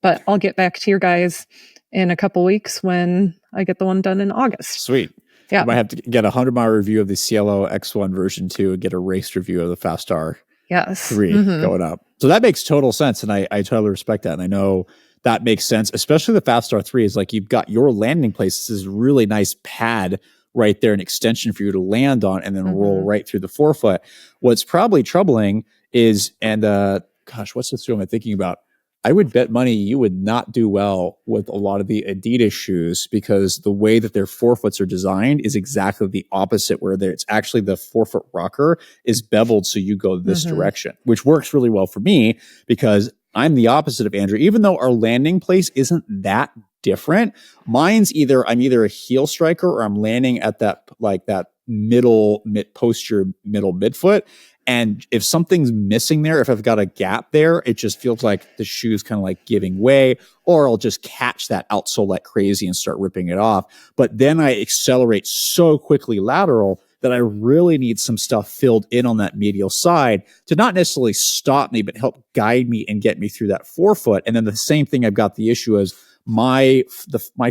But I'll get back to you guys in a couple weeks when I get the one done in August. Sweet. Yeah. You might have to get a 100-mile review of the Cielo X1 version 2 and get a race review of the Fastar 3 going up. So that makes total sense. And I totally respect that. And I know that makes sense, especially the Fastar 3 is like, you've got your landing place. This is really nice pad right there, an extension for you to land on and then roll right through the forefoot. What's probably troubling is, what's the shoe am I thinking about? I would bet money you would not do well with a lot of the Adidas shoes because the way that their forefoots are designed is exactly the opposite, where it's actually the forefoot rocker is beveled so you go this direction, which works really well for me because I'm the opposite of Andrew. Even though our landing place isn't that different, I'm either a heel striker or I'm landing at that middle midfoot. And if something's missing there, if I've got a gap there, it just feels like the shoe's kind of like giving way, or I'll just catch that outsole like crazy and start ripping it off. But then I accelerate so quickly lateral that I really need some stuff filled in on that medial side to not necessarily stop me, but help guide me and get me through that forefoot. And then the same thing, I've got the issue is my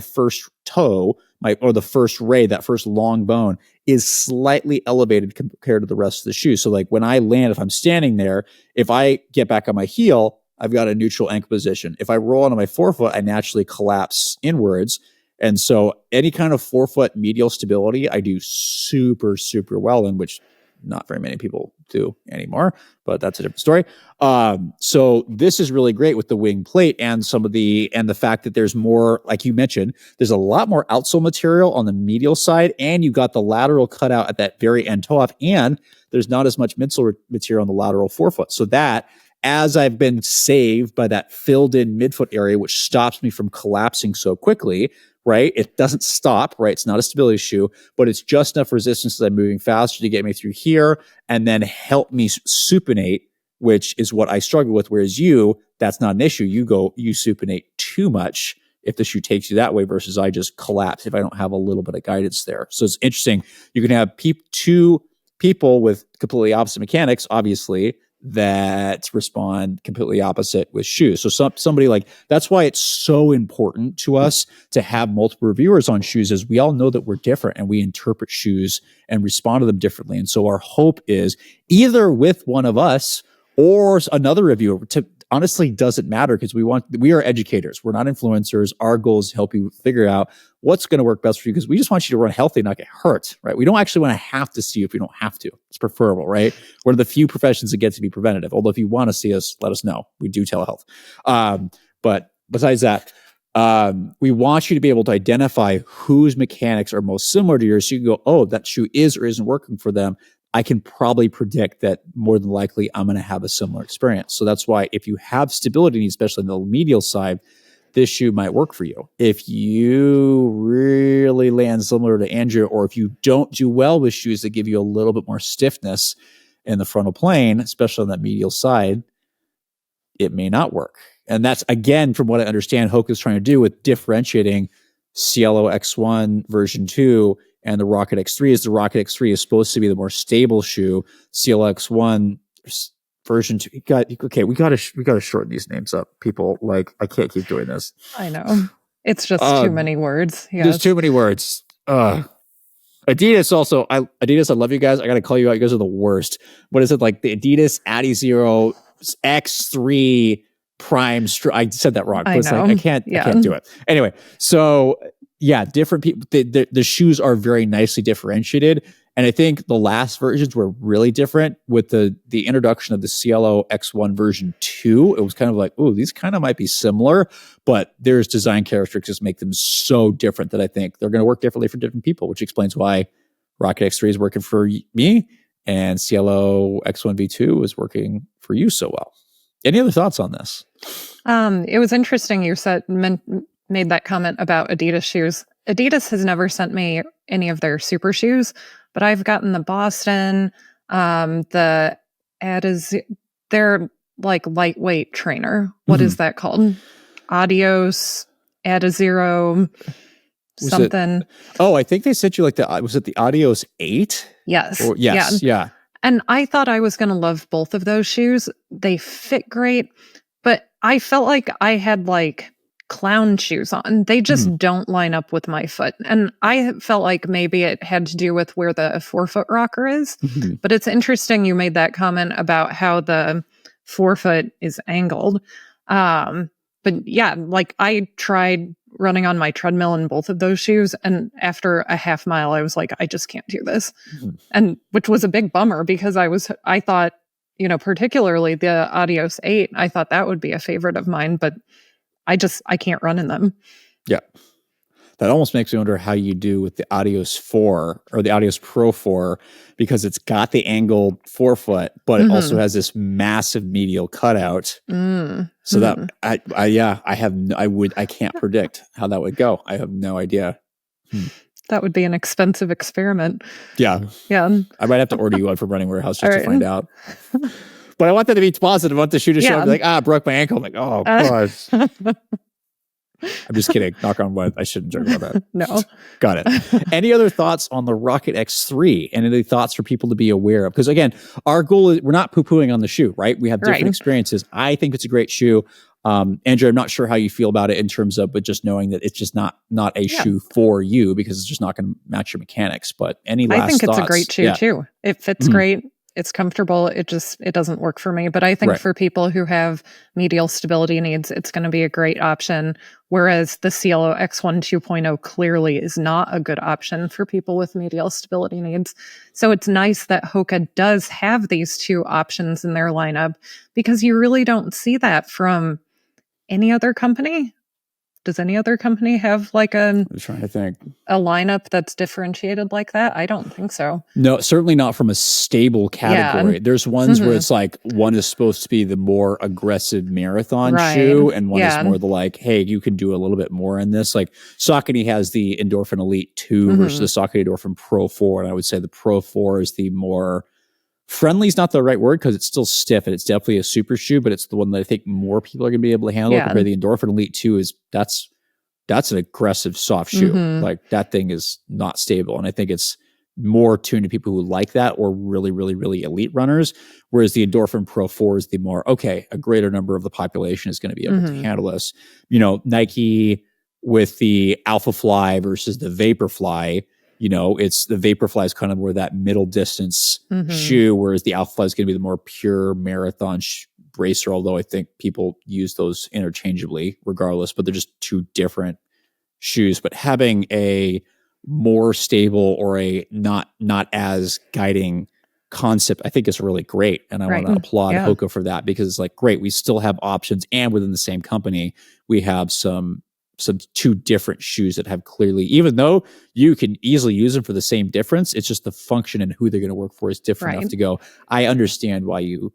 first toe, the first ray, that first long bone is slightly elevated compared to the rest of the shoe. So like when I land, if I'm standing there, if I get back on my heel, I've got a neutral ankle position. If I roll onto my forefoot, I naturally collapse inwards. And so any kind of forefoot medial stability, I do super, super well in, which not very many people do anymore, but that's a different story. So this is really great with the wing plate and the fact that there's more, like you mentioned, there's a lot more outsole material on the medial side, and you got the lateral cutout at that very end toe off, and there's not as much midsole material on the lateral forefoot. So that, as I've been saved by that filled in midfoot area, which stops me from collapsing so quickly, right? It doesn't stop, right? It's not a stability shoe, but it's just enough resistance as I'm moving faster to get me through here and then help me supinate, which is what I struggle with. Whereas that's not an issue. You supinate too much if the shoe takes you that way versus I just collapse if I don't have a little bit of guidance there. So it's interesting. You can have two people with completely opposite mechanics, obviously, that respond completely opposite with shoes. So somebody like, that's why it's so important to us to have multiple reviewers on shoes, as we all know that we're different and we interpret shoes and respond to them differently. And so our hope is either with one of us or another reviewer. Honestly, doesn't matter, because we are educators. We're not influencers. Our goal is to help you figure out what's going to work best for you, because we just want you to run healthy and not get hurt, right? We don't actually want to have to see you if we don't have to. It's preferable, right? We're one of the few professions that get to be preventative. Although if you want to see us, let us know. We do telehealth. But besides that, we want you to be able to identify whose mechanics are most similar to yours. So you can go, oh, that shoe is or isn't working for them. I can probably predict that more than likely I'm going to have a similar experience. So that's why if you have stability needs, especially in the medial side, this shoe might work for you. If you really land similar to Andrea, or if you don't do well with shoes that give you a little bit more stiffness in the frontal plane, especially on that medial side, it may not work. And that's, again, from what I understand, Hoka is trying to do with differentiating Cielo X1 version 2 and the Rocket X3 is the Rocket X3 is supposed to be the more stable shoe. Cielo X1 version 2. We got to shorten these names up. People, like, I can't keep doing this. I know. It's just too many words. Yes. There's too many words. Adidas also, I love you guys. I got to call you out. You guys are the worst. What is it, like the Adidas Adizero X3 Prime? I said that wrong. But it's like, I can't do it. Anyway, so yeah, different people. The shoes are very nicely differentiated, and I think the last versions were really different with the introduction of the Cielo X1 version 2. It was kind of like, oh, these kind of might be similar, but there's design characteristics make them so different that I think they're going to work differently for different people, which explains why Rocket X3 is working for me and Cielo X1 V2 is working for you so well. Any other thoughts on this? It was interesting you made that comment about Adidas shoes. Adidas has never sent me any of their super shoes, but I've gotten the Boston, the they're like lightweight trainer. What is that called? Adios, Adizero, something. I think they sent you like was it the Adios 8? Yes. Yes. Yeah. And I thought I was going to love both of those shoes. They fit great, but I felt like I had like clown shoes on. They just don't line up with my foot. And I felt like maybe it had to do with where the forefoot rocker is. But it's interesting you made that comment about how the forefoot is angled. But yeah, like I tried running on my treadmill in both of those shoes, and after a half mile I was like, I just can't do this. And which was a big bummer, because I thought particularly the Adios 8, I thought that would be a favorite of mine, but I can't run in them. Yeah. That almost makes me wonder how you do with the Adios 4 or the Adios Pro 4, because it's got the angled forefoot, but it also has this massive medial cutout. So that I can't predict how that would go. I have no idea. That would be an expensive experiment. Yeah. I might have to order you one from Running Warehouse just to find out. But I want that to be positive. I want the shoe to show up, be like, broke my ankle. I'm like, oh, gosh. I'm just kidding. Knock on wood. I shouldn't joke about that. No. Got it. Any other thoughts on the Rocket X3? And any thoughts for people to be aware of? Because again, our goal is we're not poo-pooing on the shoe, right? We have different experiences. I think it's a great shoe. Andrea, I'm not sure how you feel about it in terms of, but just knowing that it's just not a shoe for you because it's just not going to match your mechanics. But any last thoughts? I think it's a great shoe too. It fits great. It's comfortable. It doesn't work for me. But I think for people who have medial stability needs, it's going to be a great option. Whereas the Cielo X1 2.0 clearly is not a good option for people with medial stability needs. So it's nice that Hoka does have these two options in their lineup, because you really don't see that from any other company. Does any other company have like I'm trying to think. A lineup that's differentiated like that? I don't think so. No, certainly not from a stable category. There's ones where it's like one is supposed to be the more aggressive marathon shoe, and one is more the like, hey, you can do a little bit more in this. Like Saucony has the Endorphin Elite 2 versus the Saucony Endorphin Pro 4, and I would say the Pro 4 is the more friendly is not the right word because it's still stiff and it's definitely a super shoe, but it's the one that I think more people are going to be able to handle. Compared to the Endorphin Elite 2 that's an aggressive soft shoe. Like that thing is not stable. And I think it's more tuned to people who like that or really, really, really elite runners. Whereas the Endorphin Pro 4 is the more, a greater number of the population is going to be able to handle this. Nike with the Alpha Fly versus the Vaporfly, it's the Vaporfly is kind of more that middle distance shoe, whereas the Alpha Fly is going to be the more pure marathon racer, although I think people use those interchangeably regardless, but they're just two different shoes. But having a more stable or a not as guiding concept, I think is really great. And I want to applaud Hoka for that, because it's like, great, we still have options, and within the same company, we have some two different shoes that have clearly, even though you can easily use them for the same difference, it's just the function and who they're going to work for is different enough to go, I understand why you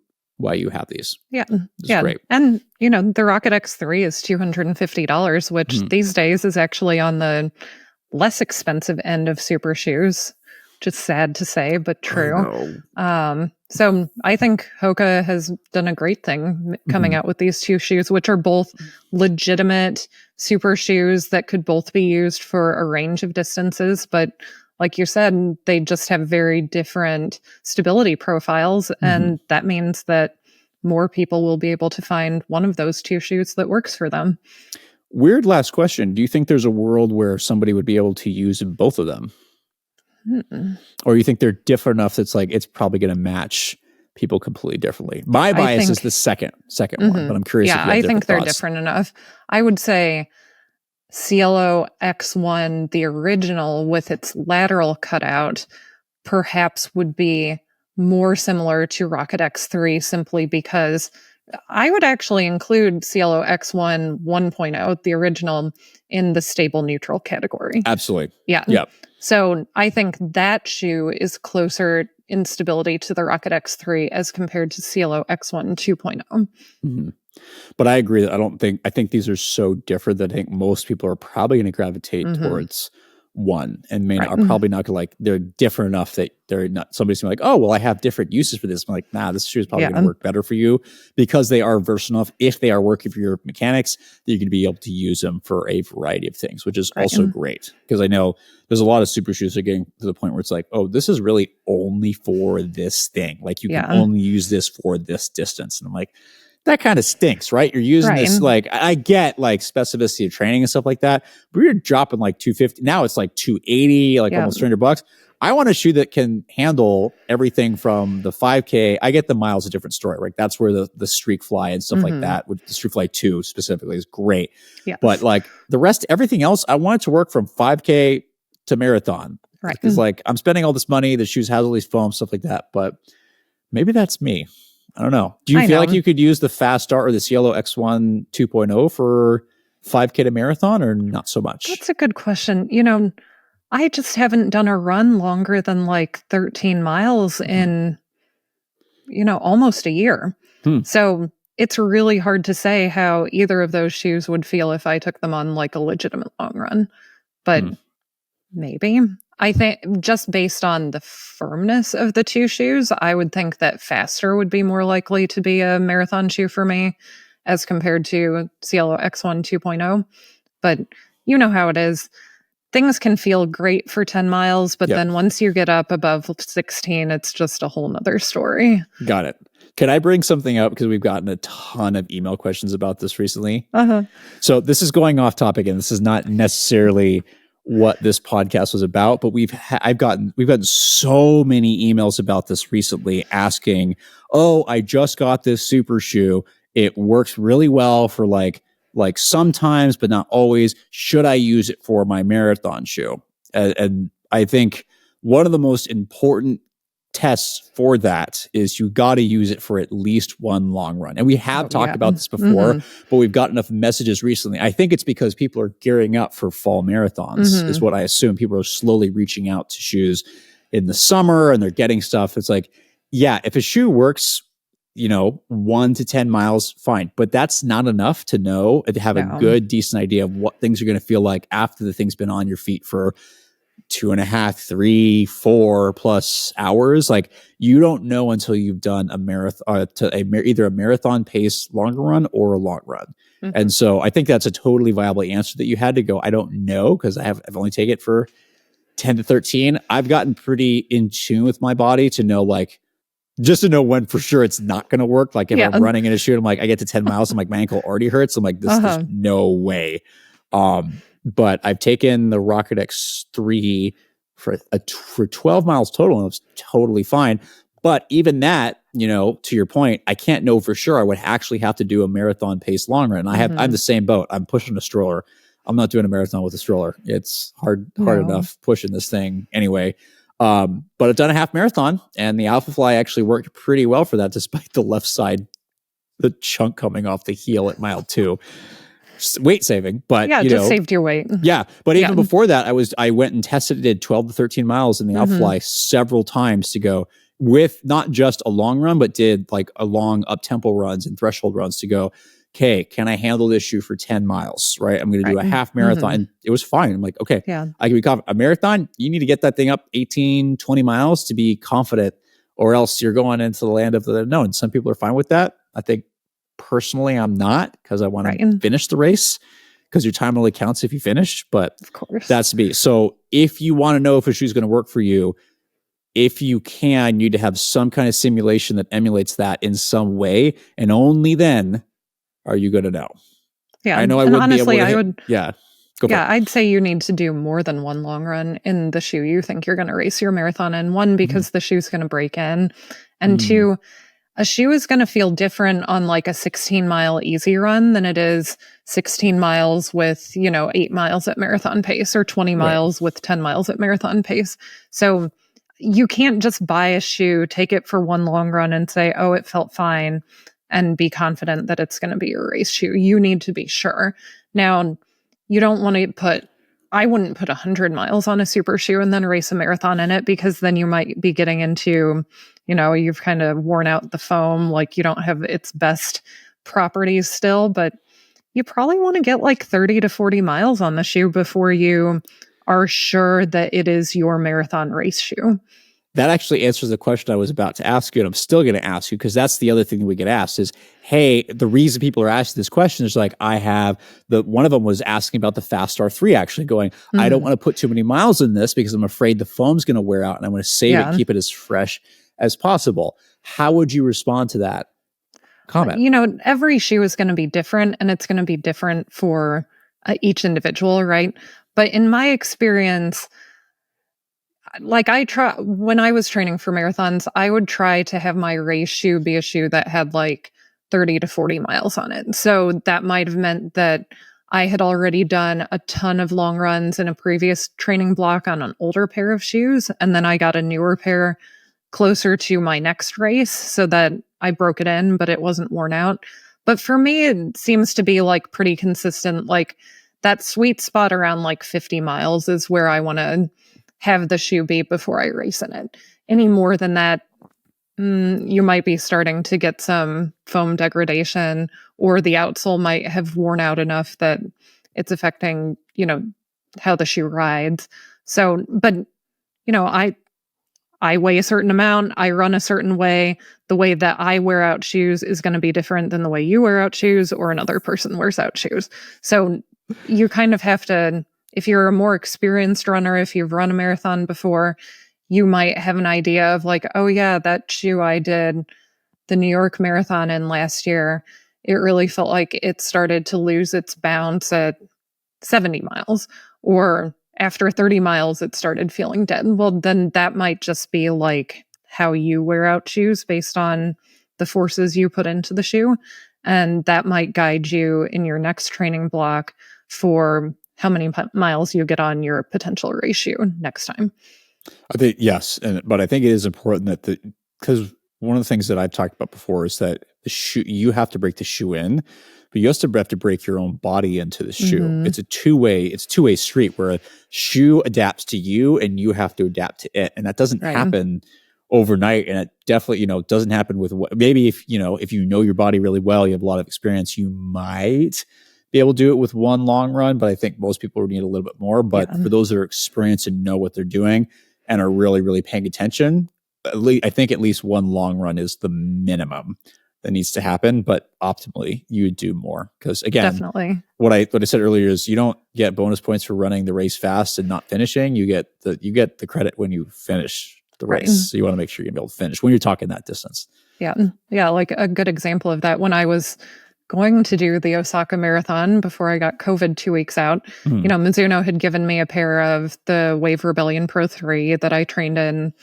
have these. It's great. And the Rocket X3 is $250, which these days is actually on the less expensive end of super shoes. Just sad to say, but true. So I think Hoka has done a great thing coming out with these two shoes, which are both legitimate super shoes that could both be used for a range of distances. But like you said, they just have very different stability profiles. And that means that more people will be able to find one of those two shoes that works for them. Weird last question. Do you think there's a world where somebody would be able to use both of them? Or you think they're different enough that's like it's probably going to match people completely differently? My bias is the second one, but I'm curious. Yeah, if you have I think they're thoughts. different enough. I would say Cielo X1, the original with its lateral cutout, perhaps would be more similar to Rocket X3, simply because I would actually include Cielo X1 1.0, the original, in the stable neutral category. Absolutely. Yeah. Yep. So I think that shoe is closer in stability to the Rocket X3 as compared to Cielo X1 2.0. But I agree that I think these are so different that I think most people are probably going to gravitate towards one, and are probably not going to they're different enough that they're not, somebody's going to be like, oh, well, I have different uses for this. I'm like, nah, this shoe is probably going to work better for you, because they are versatile enough. If they are working for your mechanics, that you're going to be able to use them for a variety of things, which is also great. Because I know there's a lot of super shoes that are getting to the point where it's like, oh, this is really only for this thing. Like you can only use this for this distance. And I'm like, that kind of stinks, right? You're using this, I get specificity of training and stuff like that, but you're dropping $250. Now it's $280, almost $300. I want a shoe that can handle everything from the 5K. I get the miles, a different story, right? That's where the Streak Fly and stuff like that, with the Streak Fly 2 specifically, is great. Yeah. But the rest, everything else, I want it to work from 5K to marathon. Right. Because I'm spending all this money, the shoes has all these foam, stuff like that. But maybe that's me. I don't know. Do you I feel know. like you could use the Fast Start or the Cielo X1 2.0 for 5K to marathon, or not so much? That's a good question. You know, I just haven't done a run longer than like 13 miles in, you know, almost a year. Hmm. So it's really hard to say how either of those shoes would feel if I took them on like a legitimate long run. But maybe. I think just based on the firmness of the two shoes, I would think that Faster would be more likely to be a marathon shoe for me as compared to Cielo X1 2.0. But you know how it is. Things can feel great for 10 miles, but Yep. then once you get up above 16, it's just a whole nother story. Got it. Can I bring something up? Because we've gotten a ton of email questions about this recently. So this is going off topic, and this is not necessarily what this podcast was about, but we've gotten so many emails about this recently, asking, "Oh, I just got this super shoe. It works really well for like sometimes, but not always. Should I use it for my marathon shoe?" And I think one of the most important tests for that is you got to use it for at least one long run. And we have talked about this before, but we've got enough messages recently. I think it's because people are gearing up for fall marathons, is what I assume. People are slowly reaching out to shoes in the summer and they're getting stuff. It's like, yeah, if a shoe works, 1 to 10 miles, fine. But that's not enough to know, to have a good, decent idea of what things are going to feel like after the thing's been on your feet for 2.5, 3, 4+ hours. Like, you don't know until you've done a marathon, either a marathon pace longer run or a long run. And so I think that's a totally viable answer that you had to go, I don't know, because I've only taken it for 10 to 13. I've gotten pretty in tune with my body to know, like, just to know when for sure it's not going to work. Like, if I'm running in a shoe, I'm like, I get to 10 miles, I'm like, my ankle already hurts. I'm like, there's no way. But I've taken the Rocket X3 for 12 miles total, and it was totally fine. But even that, to your point, I can't know for sure. I would actually have to do a marathon pace long run. I'm the same boat. I'm pushing a stroller. I'm not doing a marathon with a stroller. It's hard enough pushing this thing anyway. But I've done a half marathon, and the Alpha Fly actually worked pretty well for that, despite the left side, the chunk coming off the heel at mile 2. Weight saving, but just saved your weight. Yeah, but even before that, I went and tested, did 12 to 13 miles in the Alpha Fly several times to go with not just a long run, but did like a long up tempo runs and threshold runs to go, okay, can I handle this shoe for 10 miles? Right, I'm going to do a half marathon, and it was fine. I'm like, okay, I can be confident. A marathon, you need to get that thing up 18, 20 miles to be confident, or else you're going into the land of the unknown. Some people are fine with that. I think personally, I'm not, because I want to finish the race, because your time only counts if you finish. But of course, that's me. So if you want to know if a shoe is going to work for you, if you can, you need to have some kind of simulation that emulates that in some way, and only then are you going to know. Yeah, I know. I wouldn't honestly, be able to I would. Yeah. I'd say you need to do more than one long run in the shoe you think you're going to race your marathon in. One, because the shoe's going to break in, and two, a shoe is going to feel different on like a 16-mile easy run than it is 16 miles with, 8 miles at marathon pace, or 20 miles with 10 miles at marathon pace. So you can't just buy a shoe, take it for one long run and say, oh, it felt fine, and be confident that it's going to be your race shoe. You need to be sure. Now, you don't want to I wouldn't put 100 miles on a super shoe and then race a marathon in it, because then you might be getting into, you've kind of worn out the foam, like you don't have its best properties still, but you probably want to get like 30 to 40 miles on the shoe before you are sure that it is your marathon race shoe. That actually answers the question I was about to ask you, and I'm still going to ask you, because that's the other thing that we get asked is, hey, the reason people are asking this question is like, one of them was asking about the Fast Star 3, actually going, I don't want to put too many miles in this because I'm afraid the foam's going to wear out, and I want to save it, keep it as fresh as possible. How would you respond to that comment? Every shoe is going to be different, and it's going to be different for each individual, right? But in my experience, like when I was training for marathons, I would try to have my race shoe be a shoe that had like 30 to 40 miles on it. So that might have meant that I had already done a ton of long runs in a previous training block on an older pair of shoes, and then I got a newer pair closer to my next race so that I broke it in, but it wasn't worn out. But for me, it seems to be like pretty consistent. Like that sweet spot around like 50 miles is where I want to have the shoe be before I race in it. Any more than that, you might be starting to get some foam degradation, or the outsole might have worn out enough that it's affecting, how the shoe rides. So, but, I weigh a certain amount, I run a certain way. The way that I wear out shoes is going to be different than the way you wear out shoes or another person wears out shoes. So you kind of have to, if you're a more experienced runner, if you've run a marathon before, you might have an idea of like, oh yeah, that shoe I did the New York Marathon in last year, it really felt like it started to lose its bounce at 70 miles, or after 30 miles, it started feeling dead. Well, then that might just be like how you wear out shoes based on the forces you put into the shoe. And that might guide you in your next training block for how many miles you get on your potential race shoe next time. I think, yes. But I think it is important that because one of the things that I've talked about before is that the shoe, you have to break the shoe in, but you also have to break your own body into the shoe. Mm-hmm. It's a two-way street where a shoe adapts to you and you have to adapt to it. And that doesn't happen overnight. And it definitely, doesn't happen with maybe if you know your body really well, you have a lot of experience, you might be able to do it with one long run, but I think most people need a little bit more. But for those that are experienced and know what they're doing and are really, really paying attention, I think at least one long run is the minimum that needs to happen, but optimally you would do more. Because again, definitely what I said earlier is you don't get bonus points for running the race fast and not finishing. You get the credit when you finish the race. So you want to make sure you're able to finish when you're talking that distance. Yeah. Like a good example of that, when I was going to do the Osaka Marathon before I got COVID 2 weeks out, Mizuno had given me a pair of the Wave Rebellion Pro 3 that I trained in,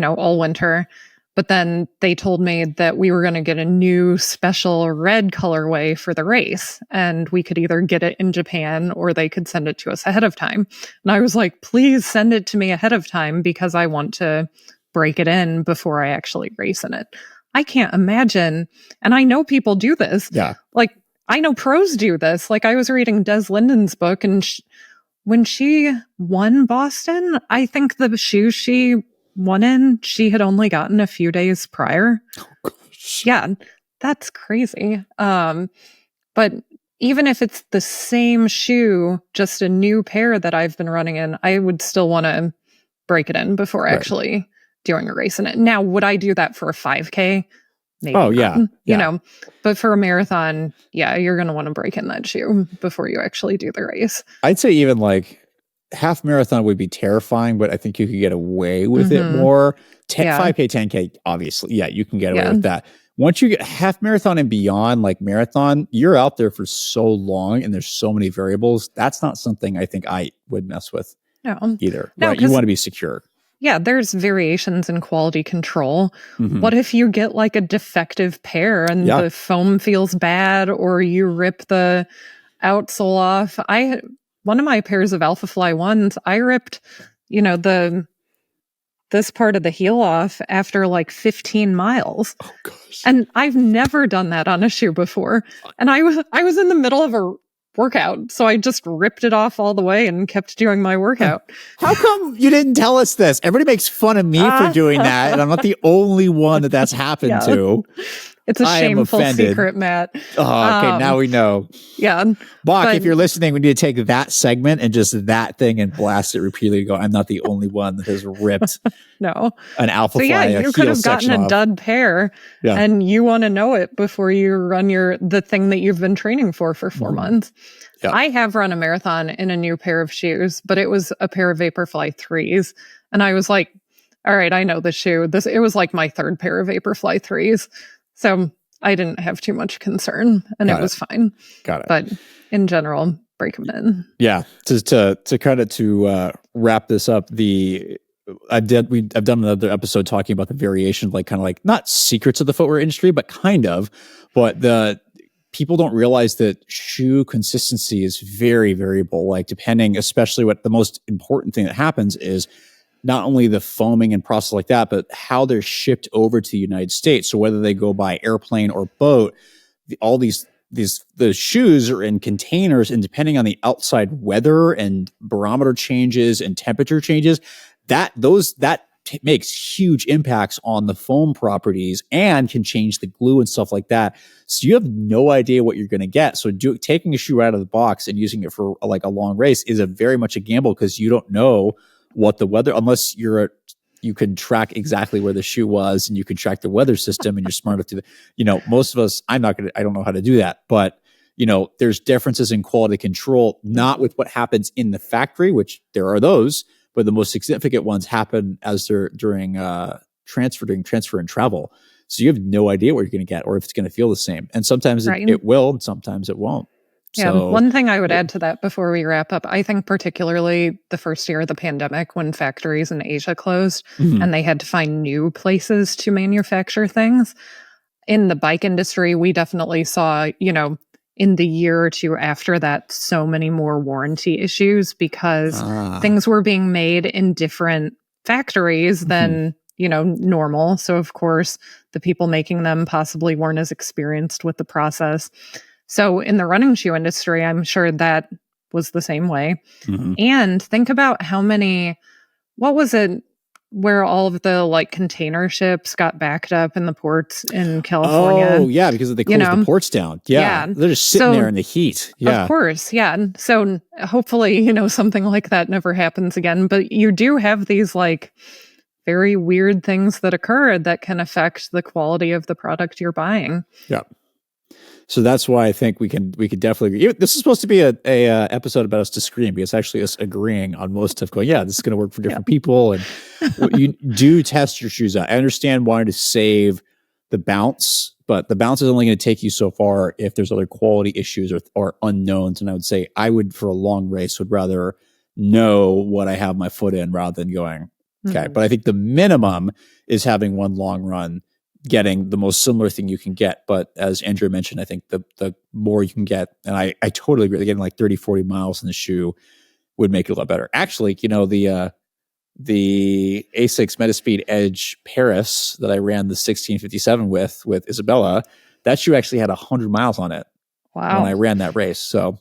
all winter. But then they told me that we were going to get a new special red colorway for the race, and we could either get it in Japan or they could send it to us ahead of time. And I was like, please send it to me ahead of time because I want to break it in before I actually race in it. I can't imagine. And I know people do this. Yeah. Like I know pros do this. Like I was reading Des Linden's book, and when she won Boston, I think the shoe she won in, she had only gotten a few days prior. Oh, gosh. Yeah, that's crazy. But even if it's the same shoe, just a new pair that I've been running in, I would still want to break it in before actually doing a race in it. Now, would I do that for a 5K? Maybe not, but for a marathon, you're going to want to break in that shoe before you actually do the race. I'd say even like half marathon would be terrifying, but I think you could get away with it more. 5K, 10K, obviously. Yeah, you can get away with that. Once you get half marathon and beyond, like marathon, you're out there for so long and there's so many variables. That's not something I think I would mess with either. No, right? You want to be secure. Yeah, there's variations in quality control. Mm-hmm. What if you get like a defective pair and the foam feels bad, or you rip the outsole off? One of my pairs of Alpha Fly 1s, I ripped, this part of the heel off after like 15 miles. Oh gosh. And I've never done that on a shoe before. And I was in the middle of a workout, so I just ripped it off all the way and kept doing my workout. How come you didn't tell us this? Everybody makes fun of me for doing that, and I'm not the only one that's happened to. It's a shameful secret, Matt. Oh, okay, now we know. Yeah. Bach, if you're listening, we need to take that segment and just that thing and blast it repeatedly. Go, I'm not the only one that has ripped an Alpha Fly. You could have gotten a dud pair, and you want to know it before you run the thing that you've been training for 4 months. Yeah. I have run a marathon in a new pair of shoes, but it was a pair of Vaporfly 3s. And I was like, all right, I know the shoe. It was like my third pair of Vaporfly 3s. So I didn't have too much concern, and it was fine. Got it. But in general, break them in. Yeah. To wrap this up, I've done another episode talking about the variation, like kind of like not secrets of the footwear industry, but kind of. But the people don't realize that shoe consistency is very variable. Like depending, especially what the most important thing that happens is not only the foaming and process like that, but how they're shipped over to the United States. So whether they go by airplane or boat, all the shoes are in containers, and depending on the outside weather and barometer changes and temperature changes, that makes huge impacts on the foam properties and can change the glue and stuff like that. So you have no idea what you're going to get. So taking a shoe out of the box and using it for like a long race is very much a gamble, because you don't know what the weather, unless you can track exactly where the shoe was and you can track the weather system and you're smart enough to, most of us, I don't know how to do that, but there's differences in quality control, not with what happens in the factory, which there are those, but the most significant ones happen as they're during transfer and travel. So you have no idea what you're going to get or if it's going to feel the same. And sometimes it will, and sometimes it won't. Yeah, so, one thing I would add to that before we wrap up, I think particularly the first year of the pandemic, when factories in Asia closed and they had to find new places to manufacture things. In the bike industry, we definitely saw, in the year or two after that, so many more warranty issues because things were being made in different factories than, normal. So, of course, the people making them possibly weren't as experienced with the process. So in the running shoe industry, I'm sure that was the same way. And think about how many, what was it, where all of the container ships got backed up in the ports in California. Oh, yeah, because they closed the ports down. Yeah. They're just sitting there in the heat. Yeah. Of course. Yeah. So hopefully, something like that never happens again. But you do have these very weird things that occur that can affect the quality of the product you're buying. Yeah. So that's why I think we could definitely agree. This is supposed to be a episode about us disagreeing, because actually us agreeing on most stuff, going, yeah, this is going to work for different people. And you do test your shoes out. I understand wanting to save the bounce, but the bounce is only going to take you so far if there's other quality issues or unknowns. And I would say for a long race, would rather know what I have my foot in rather than going, okay. But I think the minimum is having one long run, getting the most similar thing you can get. But as Andrea mentioned, I think the more you can get, and I totally agree, getting 30, 40 miles in the shoe would make it a lot better. Actually, the ASICS Metaspeed Edge Paris that I ran the 1657 with Isabella, that shoe actually had 100 miles on it. Wow. When I ran that race. So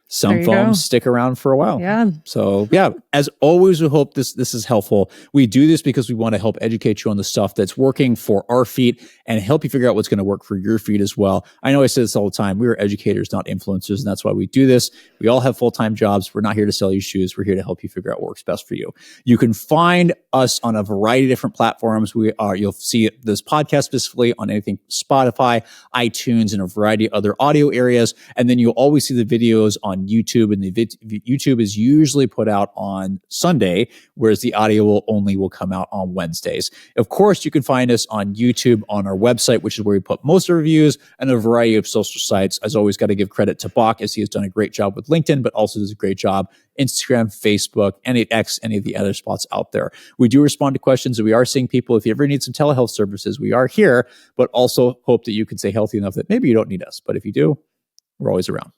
some foams stick around for a while. Yeah. So yeah, as always, we hope this is helpful. We do this because we want to help educate you on the stuff that's working for our feet and help you figure out what's going to work for your feet as well. I know I say this all the time. We are educators, not influencers, and that's why we do this. We all have full-time jobs. We're not here to sell you shoes. We're here to help you figure out what works best for you. You can find us on a variety of different platforms. You'll see this podcast specifically on anything Spotify, iTunes, and a variety of other audio areas. And then you'll always see the videos on YouTube, and the YouTube is usually put out on Sunday, whereas the audio will come out on Wednesdays. Of course, you can find us on YouTube, on our website, which is where we put most of our reviews, and a variety of social sites. As always, got to give credit to Bach, as he has done a great job with LinkedIn, but also does a great job Instagram, Facebook, and X, any of the other spots out there. We do respond to questions, and we are seeing people. If you ever need some telehealth services, we are here, but also hope that you can stay healthy enough that maybe you don't need us. But if you do, we're always around.